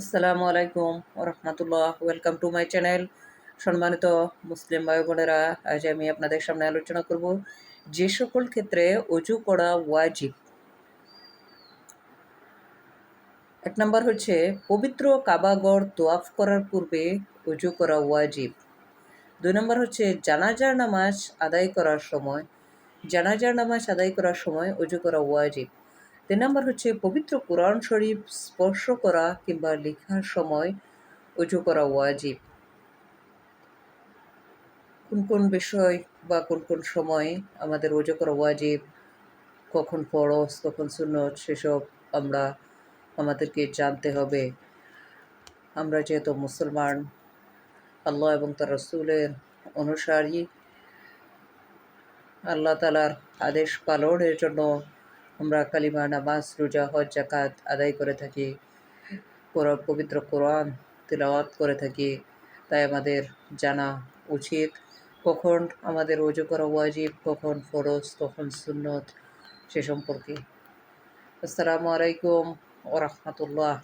আসসালামু আলাইকুম ওরহমতুল্লাহ। Welcome to my channel. সম্মানিত মুসলিম ভাই বোনেরা, আজ আমি আপনাদের সামনে আলোচনা করব যে সকল ক্ষেত্রে অজু করা ওয়াজিব। এক নম্বর হচ্ছে পবিত্র কাবাগর তোয়াফ করার পূর্বে অজু করা ওয়াজিব। দুই নম্বর হচ্ছে জানাজার নামাজ আদায় করার সময় অজু করা ওয়াজিব। তিন নম্বর হচ্ছে পবিত্র কোরআন শরীফ স্পর্শ করা কিংবা লেখার সময় অজু করা ওয়াজিব। কোন কোন বিষয় বা কোন কোন সময় আমাদের অজু করা ওয়াজিব, কখন ফরজ কখন সুন্নত, সেসব আমাদেরকে জানতে হবে। আমরা যেহেতু মুসলমান, আল্লাহ এবং তার রসুলের অনুসারী, আল্লাহ তালার আদেশ পালনের জন্য আমরা কালিমা, নামাজ, রোজা, হজ, জাকাত আদায় করে থাকি, পবিত্র কোরআন তিলাওয়াত করে থাকি। তাই আমাদের জানা উচিত কখন আমাদের অজু করা ওয়াজিব, কখন ফরজ, কখন সুন্নত, সে সম্পর্কে। আসসালামু আলাইকুম ওরহমতুল্লাহ।